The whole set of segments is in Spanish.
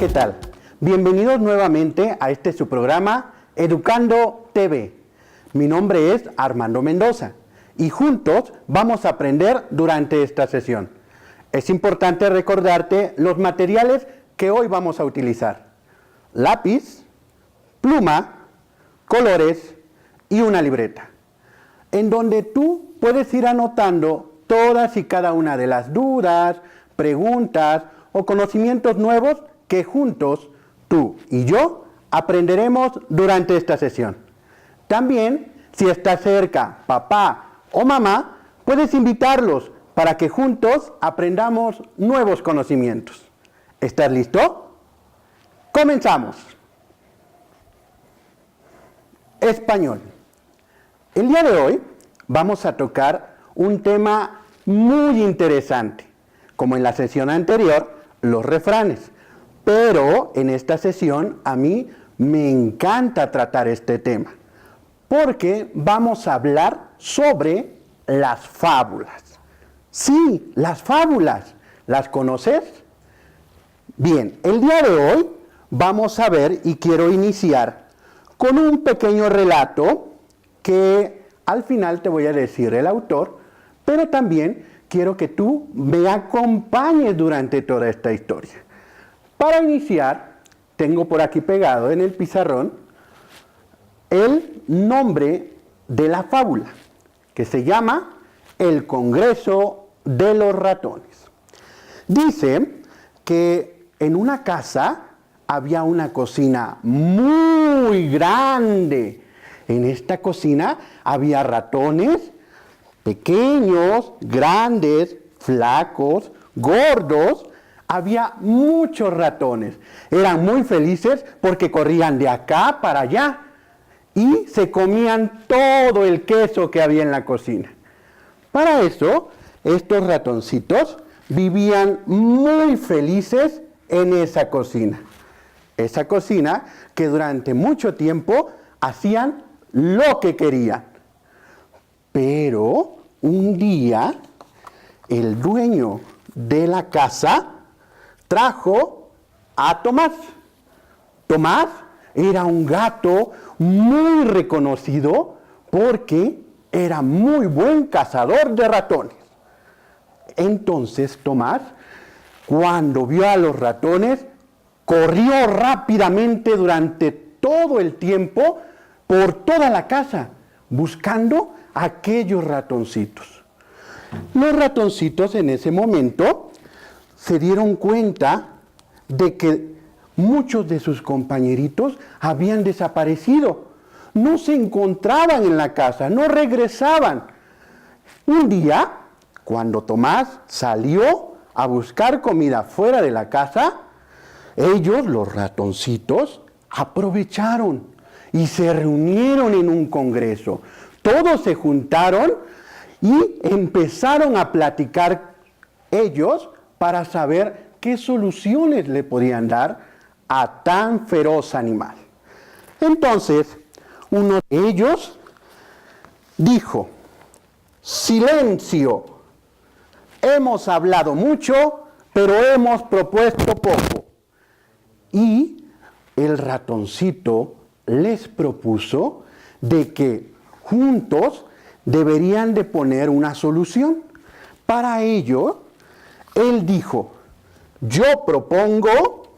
¿qué tal? Bienvenidos nuevamente a este su programa Educando TV. Mi nombre es Armando Mendoza y juntos vamos a aprender durante esta sesión. Es importante recordarte los materiales que hoy vamos a utilizar: lápiz, pluma, colores y una libreta, en donde tú puedes ir anotando todas y cada una de las dudas, preguntas o conocimientos nuevos que juntos tú y yo aprenderemos durante esta sesión. También, si está cerca papá o mamá, puedes invitarlos para que juntos aprendamos nuevos conocimientos. ¿Estás listo? ¡Comenzamos! Español. El día de hoy vamos a tocar un tema muy interesante, como en la sesión anterior, los refranes. Pero en esta sesión a mí me encanta tratar este tema, porque vamos a hablar sobre las fábulas. Sí, las fábulas. ¿Las conoces? Bien, el día de hoy vamos a ver y quiero iniciar con un pequeño relato que al final te voy a decir el autor, pero también quiero que tú me acompañes durante toda esta historia. Para iniciar, tengo por aquí pegado en el pizarrón el nombre de la fábula, que se llama El Congreso de los Ratones. Dice que en una casa había una cocina muy grande. En esta cocina había ratones pequeños, grandes, flacos, gordos. Había muchos ratones. Eran muy felices porque corrían de acá para allá y se comían todo el queso que había en la cocina. Para eso, estos ratoncitos vivían muy felices en esa cocina. Esa cocina que durante mucho tiempo hacían lo que querían. Pero un día, el dueño de la casa trajo a Tomás. Tomás era un gato muy reconocido porque era muy buen cazador de ratones. Entonces Tomás, cuando vio a los ratones, corrió rápidamente durante todo el tiempo por toda la casa, buscando a aquellos ratoncitos. Los ratoncitos en ese momento se dieron cuenta de que muchos de sus compañeritos habían desaparecido. No se encontraban en la casa, no regresaban. Un día, cuando Tomás salió a buscar comida fuera de la casa, ellos, los ratoncitos, aprovecharon y se reunieron en un congreso. Todos se juntaron y empezaron a platicar ellos para saber qué soluciones le podían dar a tan feroz animal. Entonces, uno de ellos dijo: silencio, hemos hablado mucho, pero hemos propuesto poco. Y el ratoncito les propuso de que juntos deberían de poner una solución. Para ello, él dijo: yo propongo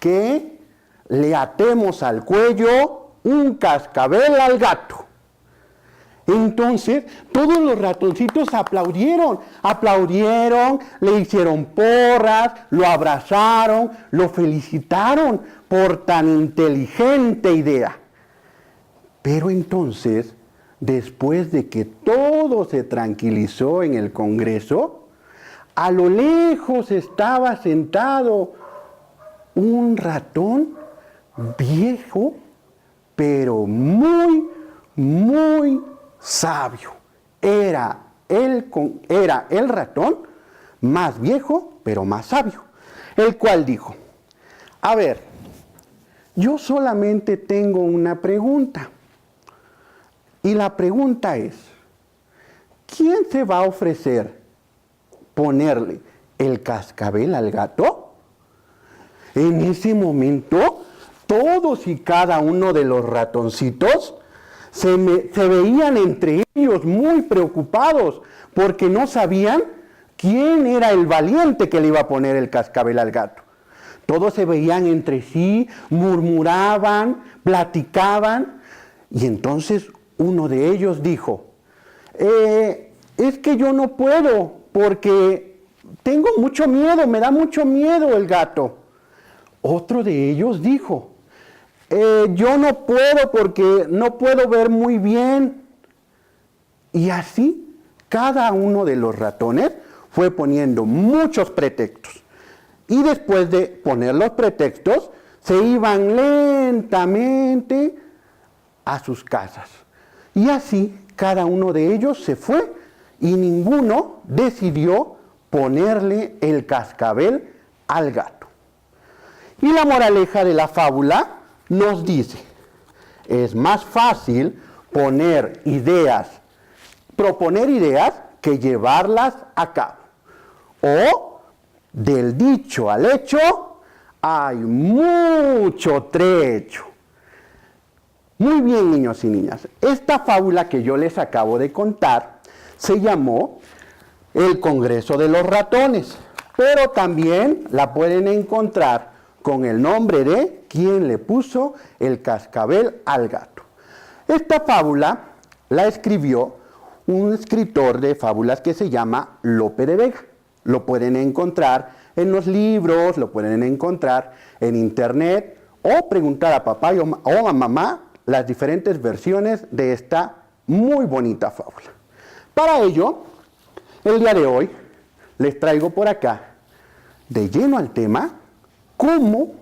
que le atemos al cuello un cascabel al gato. Entonces, todos los ratoncitos aplaudieron, le hicieron porras, lo abrazaron, lo felicitaron por tan inteligente idea. Pero entonces, después de que todo se tranquilizó en el Congreso, a lo lejos estaba sentado un ratón viejo, pero muy, muy sabio. Era el ratón más viejo, pero más sabio, el cual dijo: a ver, yo solamente tengo una pregunta. Y la pregunta es: ¿quién se va a ofrecer ponerle el cascabel al gato? En ese momento, todos y cada uno de los ratoncitos se veían entre ellos muy preocupados porque no sabían quién era el valiente que le iba a poner el cascabel al gato. Todos se veían entre sí, murmuraban, platicaban, y entonces uno de ellos dijo, es que yo no puedo porque tengo mucho miedo, me da mucho miedo el gato. Otro de ellos dijo, yo no puedo porque no puedo ver muy bien. Y así, cada uno de los ratones fue poniendo muchos pretextos. Y después de poner los pretextos, se iban lentamente a sus casas. Y así, cada uno de ellos se fue y ninguno decidió ponerle el cascabel al gato. Y la moraleja de la fábula nos dice, es más fácil proponer ideas que llevarlas a cabo. O, del dicho al hecho, hay mucho trecho. Muy bien, niños y niñas, esta fábula que yo les acabo de contar se llamó El Congreso de los Ratones, pero también la pueden encontrar con el nombre de ¿Quién le puso el cascabel al gato? Esta fábula la escribió un escritor de fábulas que se llama Lope de Vega. Lo pueden encontrar en los libros, lo pueden encontrar en internet o preguntar a papá o a mamá las diferentes versiones de esta muy bonita fábula. Para ello, el día de hoy les traigo por acá, de lleno al tema, cómo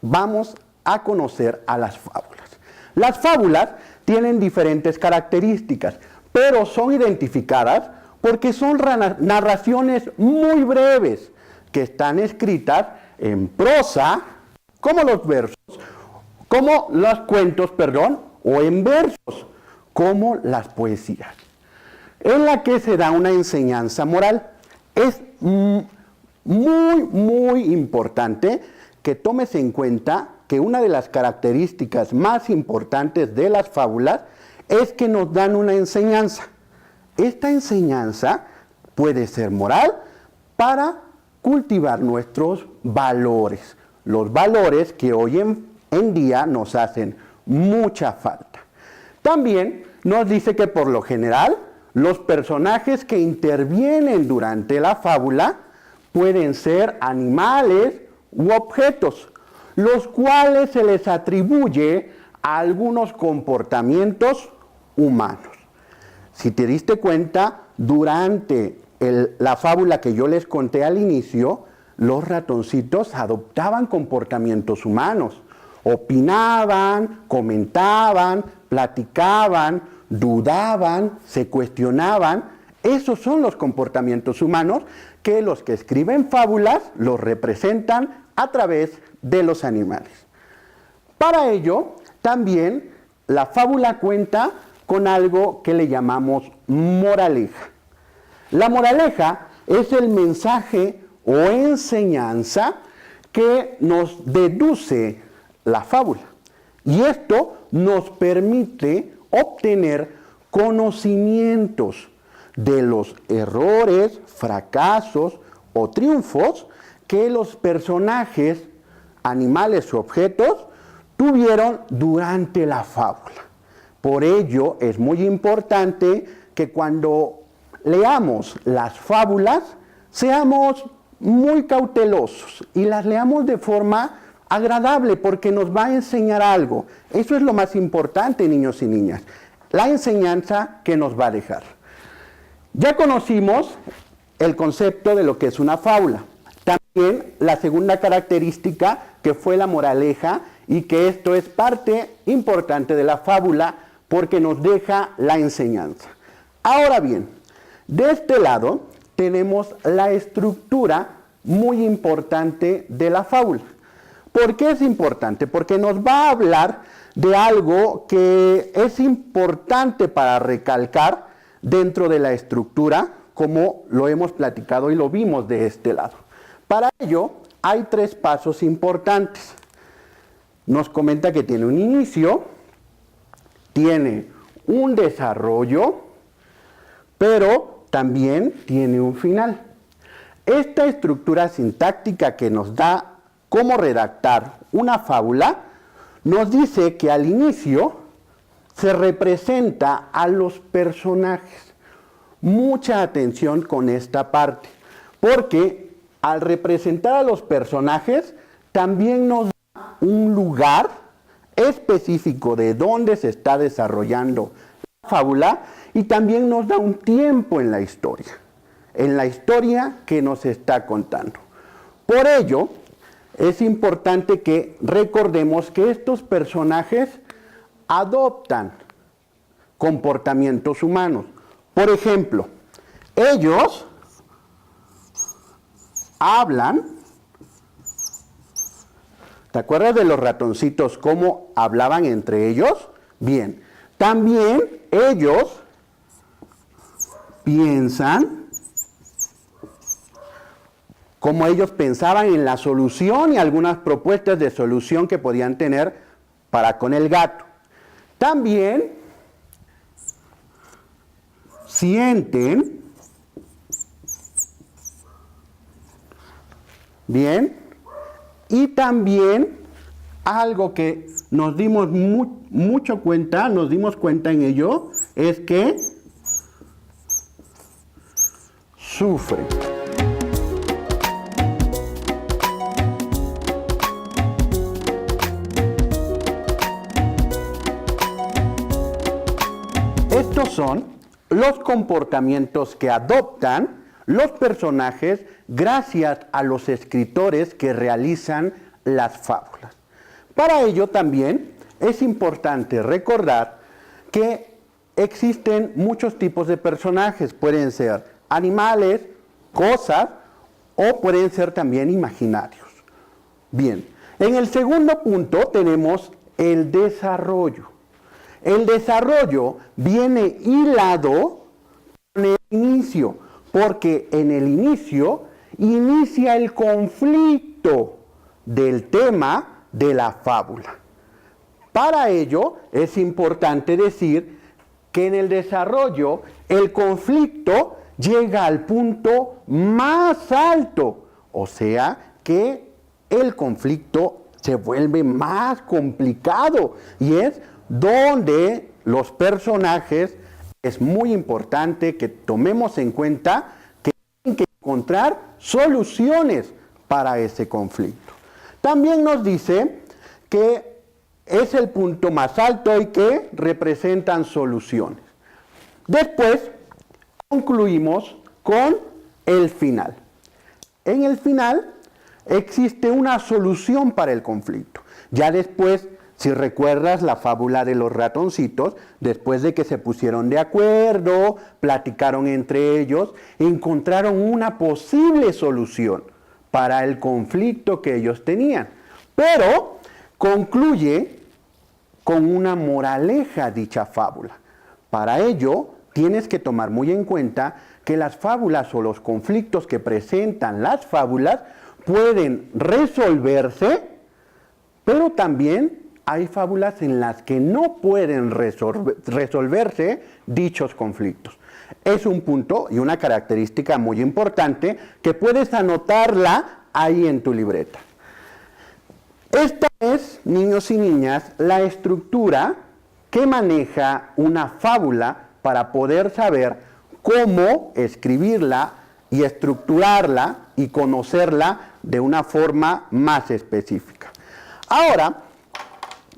vamos a conocer a las fábulas. Las fábulas tienen diferentes características, pero son identificadas porque son narraciones muy breves que están escritas en prosa, como los versos, como los cuentos, o en versos, como las poesías, en la que se da una enseñanza moral. Es muy importante que tomes en cuenta que una de las características más importantes de las fábulas es que nos dan una enseñanza. Esta enseñanza puede ser moral para cultivar nuestros valores, los valores que hoy en día nos hacen mucha falta. También nos dice que por lo general los personajes que intervienen durante la fábula pueden ser animales u objetos, los cuales se les atribuye a algunos comportamientos humanos. Si te diste cuenta, durante la fábula que yo les conté al inicio, los ratoncitos adoptaban comportamientos humanos, opinaban, comentaban, platicaban, dudaban, se cuestionaban. Esos son los comportamientos humanos que los que escriben fábulas los representan a través de los animales. Para ello, también la fábula cuenta con algo que le llamamos moraleja. La moraleja es el mensaje o enseñanza que nos deduce la fábula. Y esto nos permite obtener conocimientos de los errores, fracasos o triunfos que los personajes, animales u objetos tuvieron durante la fábula. Por ello es muy importante que cuando leamos las fábulas seamos muy cautelosos y las leamos de forma agradable porque nos va a enseñar algo. Eso es lo más importante, niños y niñas, la enseñanza que nos va a dejar. Ya conocimos el concepto de lo que es una fábula. También la segunda característica que fue la moraleja y que esto es parte importante de la fábula porque nos deja la enseñanza. Ahora bien, de este lado tenemos la estructura muy importante de la fábula. ¿Por qué es importante? Porque nos va a hablar de algo que es importante para recalcar dentro de la estructura, como lo hemos platicado y lo vimos de este lado. Para ello, hay 3 pasos importantes. Nos comenta que tiene un inicio, tiene un desarrollo, pero también tiene un final. Esta estructura sintáctica que nos da cómo redactar una fábula, nos dice que al inicio se representa a los personajes. Mucha atención con esta parte, porque al representar a los personajes, también nos da un lugar específico de dónde se está desarrollando la fábula y también nos da un tiempo en la historia que nos está contando. Por ello, es importante que recordemos que estos personajes adoptan comportamientos humanos. Por ejemplo, ellos hablan. ¿Te acuerdas de los ratoncitos cómo hablaban entre ellos? Bien, también ellos piensan como ellos pensaban en la solución y algunas propuestas de solución que podían tener para con el gato. También sienten, bien, y también algo que nos dimos nos dimos cuenta en ello, es que sufren. Estos son los comportamientos que adoptan los personajes gracias a los escritores que realizan las fábulas. Para ello también es importante recordar que existen muchos tipos de personajes. Pueden ser animales, cosas o pueden ser también imaginarios. Bien, en el segundo punto tenemos el desarrollo. El desarrollo viene hilado con el inicio, porque en el inicio inicia el conflicto del tema de la fábula. Para ello es importante decir que en el desarrollo el conflicto llega al punto más alto, o sea que el conflicto se vuelve más complicado y es donde los personajes, es muy importante que tomemos en cuenta que tienen que encontrar soluciones para ese conflicto. También nos dice que es el punto más alto y que representan soluciones. Después concluimos con el final. En el final existe una solución para el conflicto. Ya después, si recuerdas la fábula de los ratoncitos, después de que se pusieron de acuerdo, platicaron entre ellos, encontraron una posible solución para el conflicto que ellos tenían. Pero concluye con una moraleja dicha fábula. Para ello, tienes que tomar muy en cuenta que las fábulas o los conflictos que presentan las fábulas pueden resolverse, pero también hay fábulas en las que no pueden resolverse dichos conflictos. Es un punto y una característica muy importante que puedes anotarla ahí en tu libreta. Esta es, niños y niñas, la estructura que maneja una fábula para poder saber cómo escribirla y estructurarla y conocerla de una forma más específica. Ahora,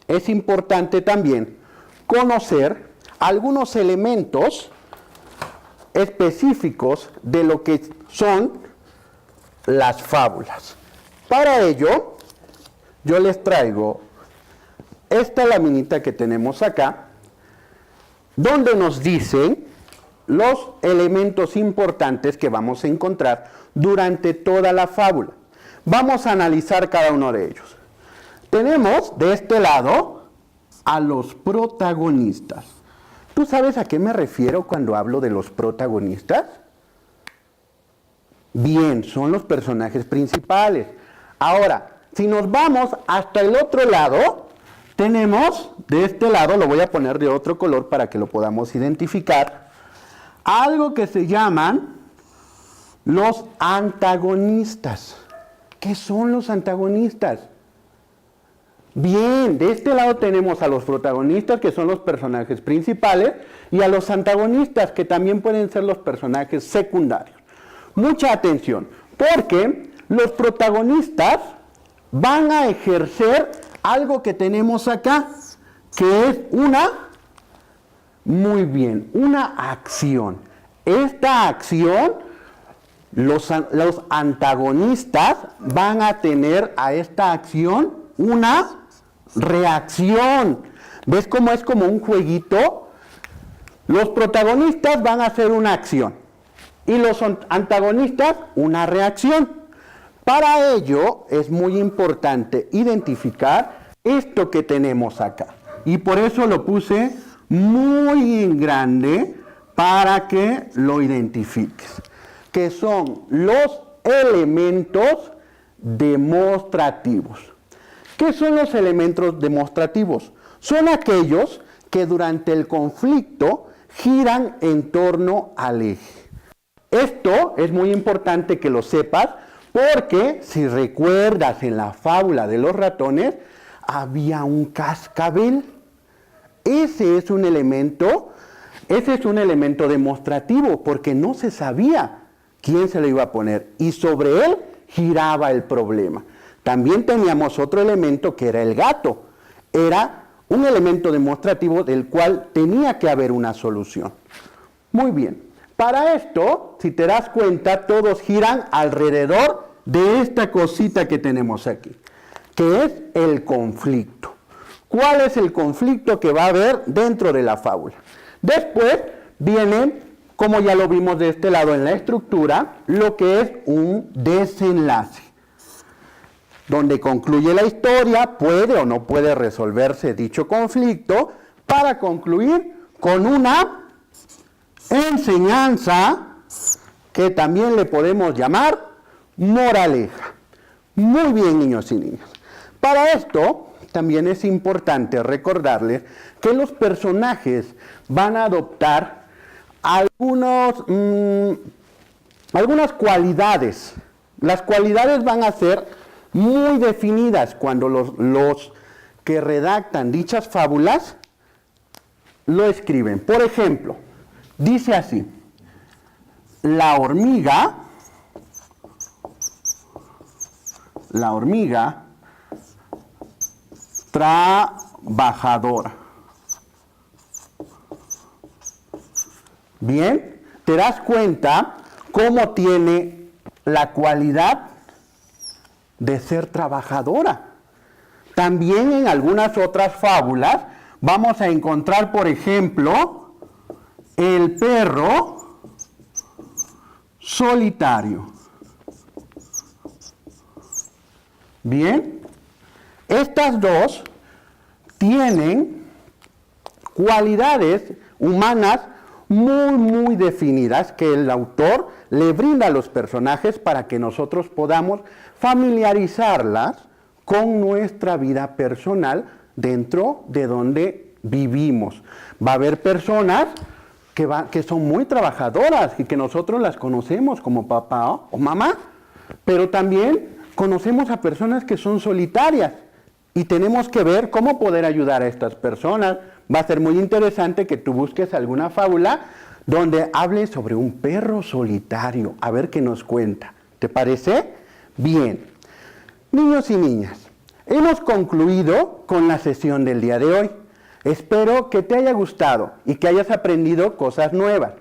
es importante también conocer algunos elementos específicos de lo que son las fábulas. Para ello, yo les traigo esta laminita que tenemos acá, donde nos dicen los elementos importantes que vamos a encontrar durante toda la fábula. Vamos a analizar cada uno de ellos. Tenemos de este lado a los protagonistas. ¿Tú sabes a qué me refiero cuando hablo de los protagonistas? Bien, son los personajes principales. Ahora, si nos vamos hasta el otro lado, tenemos de este lado, lo voy a poner de otro color para que lo podamos identificar, algo que se llaman los antagonistas. ¿Qué son los antagonistas? Bien, de este lado tenemos a los protagonistas, que son los personajes principales, y a los antagonistas, que también pueden ser los personajes secundarios. Mucha atención, porque los protagonistas van a ejercer algo que tenemos acá, que es una acción. Esta acción, los antagonistas van a tener a esta acción una reacción. ¿Ves cómo es como un jueguito? Los protagonistas van a hacer una acción y los antagonistas una reacción. Para ello es muy importante identificar esto que tenemos acá. Y por eso lo puse muy en grande para que lo identifiques. Que son los elementos demostrativos. ¿Qué son los elementos demostrativos? Son aquellos que durante el conflicto giran en torno al eje. Esto es muy importante que lo sepas, porque si recuerdas en la fábula de los ratones, había un cascabel. Ese es un elemento demostrativo, porque no se sabía quién se lo iba a poner, y sobre él giraba el problema. También teníamos otro elemento que era el gato. Era un elemento demostrativo del cual tenía que haber una solución. Muy bien. Para esto, si te das cuenta, todos giran alrededor de esta cosita que tenemos aquí, que es el conflicto. ¿Cuál es el conflicto que va a haber dentro de la fábula? Después viene, como ya lo vimos de este lado en la estructura, lo que es un desenlace, donde concluye la historia, puede o no puede resolverse dicho conflicto, para concluir con una enseñanza que también le podemos llamar moraleja. Muy bien, niños y niñas. Para esto también es importante recordarles que los personajes van a adoptar algunas cualidades. Las cualidades van a ser muy definidas cuando los que redactan dichas fábulas lo escriben. Por ejemplo, dice así: la hormiga trabajadora. Bien, te das cuenta cómo tiene la cualidad de ser trabajadora. También en algunas otras fábulas vamos a encontrar, por ejemplo, el perro solitario. Bien, estas dos tienen cualidades humanas muy definidas que el autor le brinda a los personajes para que nosotros podamos familiarizarlas con nuestra vida personal dentro de donde vivimos. Va a haber personas que son muy trabajadoras y que nosotros las conocemos como papá o mamá, pero también conocemos a personas que son solitarias y tenemos que ver cómo poder ayudar a estas personas. Va a ser muy interesante que tú busques alguna fábula donde hable sobre un perro solitario, a ver qué nos cuenta. ¿Te parece? Bien. Niños y niñas, hemos concluido con la sesión del día de hoy. Espero que te haya gustado y que hayas aprendido cosas nuevas.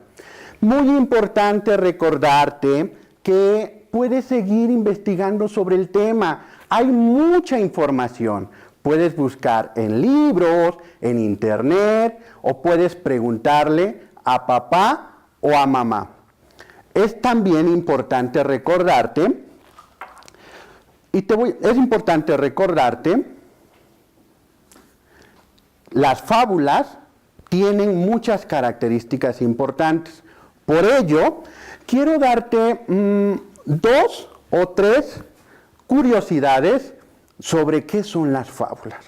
Muy importante recordarte que puedes seguir investigando sobre el tema. Hay mucha información. Puedes buscar en libros, en internet, o puedes preguntarle a papá o a mamá. Es también importante recordarte, las fábulas tienen muchas características importantes. Por ello, quiero darte 2 o 3 curiosidades sobre qué son las fábulas.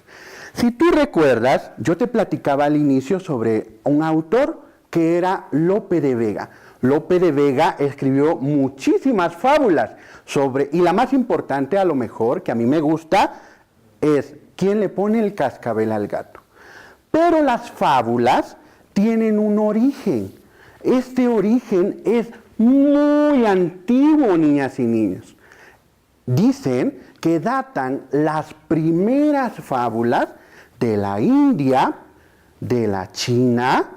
Si tú recuerdas, yo te platicaba al inicio sobre un autor que era Lope de Vega. Lope de Vega escribió muchísimas fábulas y la más importante a lo mejor, que a mí me gusta, es ¿quién le pone el cascabel al gato? Pero las fábulas tienen un origen. Este origen es muy antiguo, niñas y niños. Dicen que datan las primeras fábulas de la India, de la China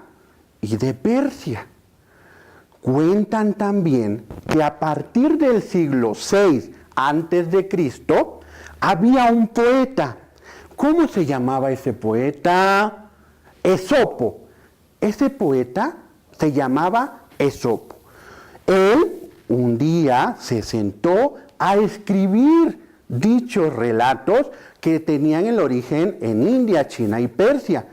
y de Persia. Cuentan también que a partir del siglo VI a.C. había un poeta. ¿Cómo se llamaba ese poeta? Esopo. Ese poeta se llamaba Esopo. Él un día se sentó a escribir dichos relatos que tenían el origen en India, China y Persia.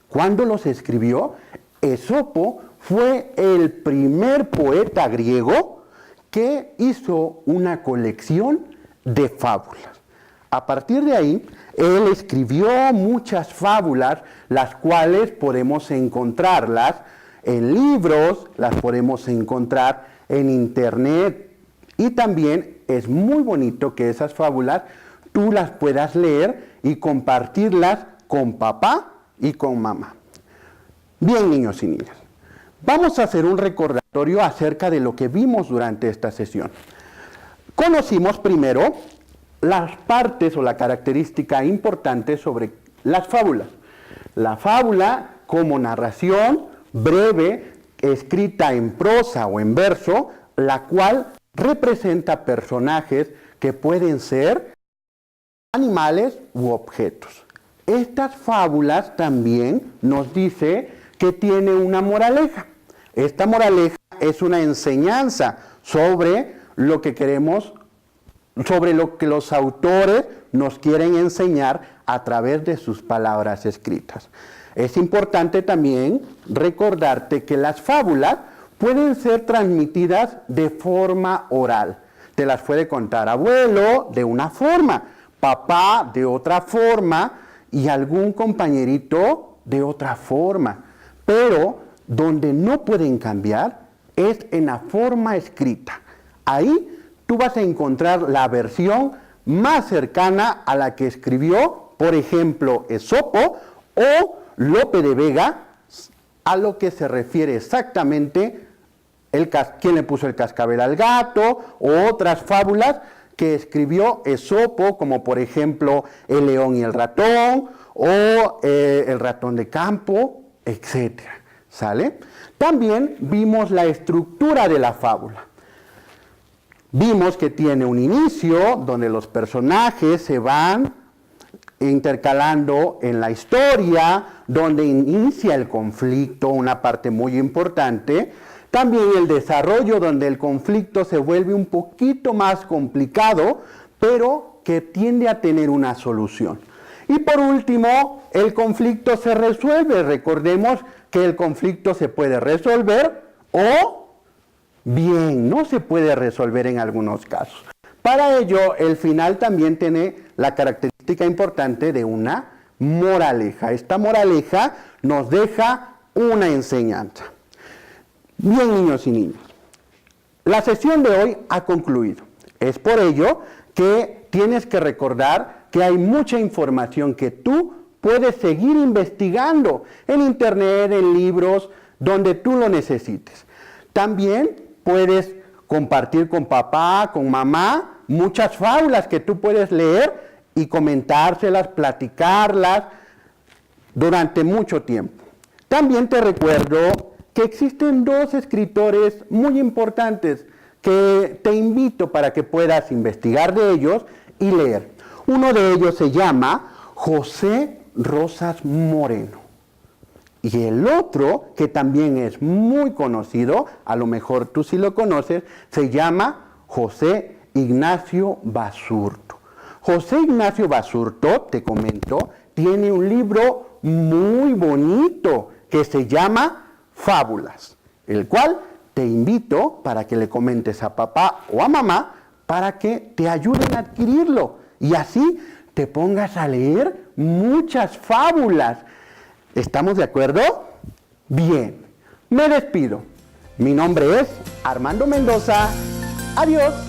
¿Cuándo los escribió? Esopo fue el primer poeta griego que hizo una colección de fábulas. A partir de ahí, él escribió muchas fábulas, las cuales podemos encontrarlas en libros, las podemos encontrar en internet, y también es muy bonito que esas fábulas tú las puedas leer y compartirlas con papá y con mamá. Bien, niños y niñas, vamos a hacer un recordatorio acerca de lo que vimos durante esta sesión. Conocimos primero las partes o la característica importante sobre las fábulas. La fábula como narración breve, escrita en prosa o en verso, la cual representa personajes que pueden ser animales u objetos. Estas fábulas también nos dice que tiene una moraleja. Esta moraleja es una enseñanza sobre lo que queremos, sobre lo que los autores nos quieren enseñar a través de sus palabras escritas. Es importante también recordarte que las fábulas pueden ser transmitidas de forma oral. Te las puede contar abuelo de una forma, papá de otra forma y algún compañerito de otra forma. Pero donde no pueden cambiar es en la forma escrita. Ahí tú vas a encontrar la versión más cercana a la que escribió, por ejemplo, Esopo o Lope de Vega, a lo que se refiere exactamente quién le puso el cascabel al gato, o otras fábulas que escribió Esopo, como por ejemplo El león y el ratón, o El ratón de campo, etc. ¿Sale? También vimos la estructura de la fábula. Vimos que tiene un inicio donde los personajes se van intercalando en la historia, donde inicia el conflicto, una parte muy importante. También el desarrollo, donde el conflicto se vuelve un poquito más complicado, pero que tiende a tener una solución. Y por último, el conflicto se resuelve. Recordemos que el conflicto se puede resolver o bien no se puede resolver en algunos casos. Para ello, el final también tiene la característica importante de una moraleja. Esta moraleja nos deja una enseñanza. Bien, niños y niñas, la sesión de hoy ha concluido. Es por ello que tienes que recordar que hay mucha información que tú puedes seguir investigando en internet, en libros, donde tú lo necesites. También puedes compartir con papá, con mamá, muchas fábulas que tú puedes leer y comentárselas, platicarlas durante mucho tiempo. También te recuerdo que existen dos escritores muy importantes que te invito para que puedas investigar de ellos y leer. Uno de ellos se llama José Rosas Moreno. Y el otro, que también es muy conocido, a lo mejor tú sí lo conoces, se llama José Ignacio Basurto. José Ignacio Basurto, te comento, tiene un libro muy bonito que se llama Fábulas, el cual te invito para que le comentes a papá o a mamá para que te ayuden a adquirirlo y así te pongas a leer muchas fábulas. ¿Estamos de acuerdo? Bien, me despido. Mi nombre es Armando Mendoza. Adiós.